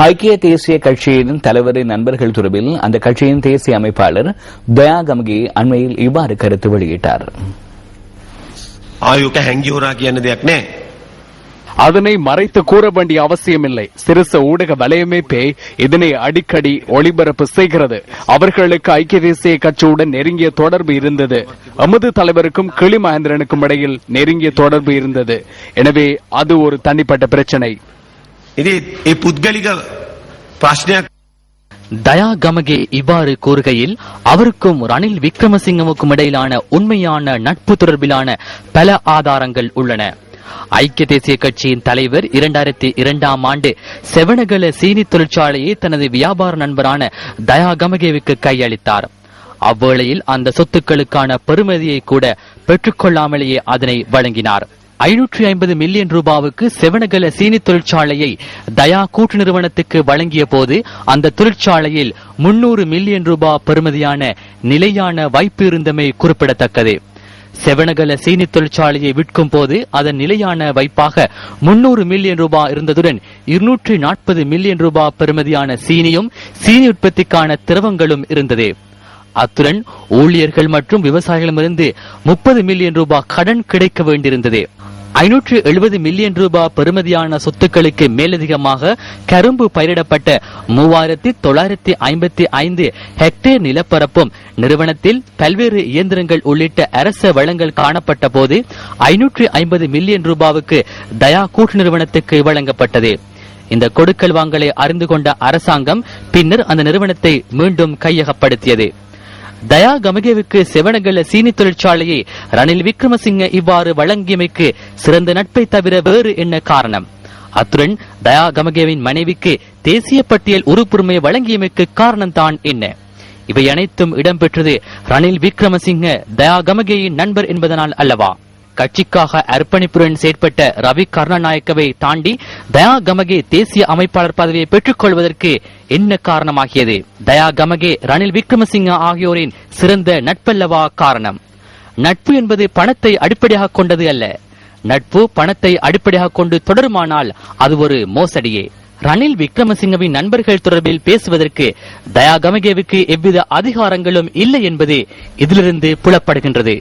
ஐக்கிய தேசிய கட்சியின் தலைவரின் நண்பர்கள் தொடர்பில் அந்த கட்சியின் தேசிய அமைப்பாளர் தயா கமகே அண்மையில் இவ்வாறு கருத்து வெளியிட்டார். அதனை மறைத்து கூற வேண்டிய அவசியமில்லை. சிறுச ஊடக வலையமைப்பே இதனை அடிக்கடி ஒளிபரப்பு செய்கிறது. அவர்களுக்கு ஐக்கிய தேசிய கட்சியுடன் நெருங்கிய தொடர்பு இருந்தது. எமது தலைவருக்கும் கிளி மகேந்திரனுக்கும் இடையில் நெருங்கிய தொடர்பு இருந்தது. எனவே அது ஒரு தனிப்பட்ட பிரச்சனை. தயா கமகே இவ்வாறு கூறுகையில், அவருக்கும் ரணில் விக்ரமசிங்கவுக்கும் இடையிலான உண்மையான நட்பு தொடர்பிலான பல ஆதாரங்கள் உள்ளன. ஐக்கிய தேசிய கட்சியின் தலைவர் 2002ஆம் ஆண்டு செவனகல சீனி தொழிற்சாலையை தனது வியாபார நண்பரான தயா கமகேவுக்கு கையளித்தார். அவ்வேளையில் அந்த சொத்துக்களுக்கான பெறுமதியை கூட பெற்றுக்கொள்ளாமலேயே அதனை வழங்கினார். 550 மில்லியன் ரூபாவுக்கு செவனகல சீனி தொழிற்சாலையை தயா கூட்டு நிறுவனத்துக்கு வழங்கிய போது அந்த தொழிற்சாலையில் 300 மில்லியன் ரூபாய் பெறுமதியான நிலையான வைப்பு இருந்தமை குறிப்பிடத்தக்கது. செவனகல சீனி தொழிற்சாலையை விற்கும் போது அதன் நிலையான வைப்பாக 300 மில்லியன் ரூபாய் இருந்ததுடன் 240 மில்லியன் ரூபாய் பெறுமதியான சீனியும் சீனி உற்பத்திக்கான திரவங்களும் இருந்தது. அத்துடன் ஊழியர்கள் மற்றும் விவசாயிகளிடமிருந்து 30 மில்லியன் ரூபாய் கடன் கிடைக்க வேண்டியிருந்தது. 570 மில்லியன் ரூபாய் பெறுமதியான சொத்துக்களுக்கு மேலதிகமாக கரும்பு பயிரிடப்பட்ட 3955 ஹெக்டேர் நிலப்பரப்பும் நிறுவனத்தில் பல்வேறு இயந்திரங்கள் உள்ளிட்ட அரச வளங்கள் காணப்பட்ட போது 550 மில்லியன் ரூபாவுக்கு தயா கூட்டு நிறுவனத்துக்கு வழங்கப்பட்டது. இந்த கொடுக்கல் வாங்கலை அறிந்து கொண்ட அரசாங்கம் பின்னர் அந்த நிறுவனத்தை மீண்டும் கையகப்படுத்தியது. தயா கமகேவுக்கு செவனகல சீனி தொழிற்சாலையை ரணில் விக்ரமசிங்க இவ்வாறு வழங்கியமைக்கு சிறந்த நட்பை தவிர வேறு என்ன காரணம்? அத்துடன் தயா கமகேவின் மனைவிக்கு தேசிய பட்டியல் உறுப்புரிமை வழங்கியமைக்கு காரணம்தான் என்ன? இவை அனைத்தும் இடம்பெற்றது ரணில் விக்ரமசிங்க தயா கமகேயின் நண்பர் என்பதனால் அல்லவா? கட்சிக்காக அர்ப்பணிப்புடன் செயற்பட்ட ரவி கருணாநாயக்கவை தாண்டி தயா கமகே தேசிய அமைப்பாளர் பதவியை பெற்றுக் கொள்வதற்கு என்ன காரணமாகியது? தயா கமகே ரணில் விக்ரமசிங்க ஆகியோரின் சிறந்த நட்பல்லவா காரணம்? நட்பு என்பது பணத்தை அடிப்படையாக கொண்டது அல்ல. நட்பு பணத்தை அடிப்படையாக கொண்டு தொடருமானால் அது ஒரு மோசடியே. ரணில் விக்ரமசிங்கவின் நண்பர்கள் தொடர்பில் பேசுவதற்கு தயா கமகேவுக்கு எவ்வித அதிகாரங்களும் இல்லை என்பது இதிலிருந்து புலப்படுகின்றது.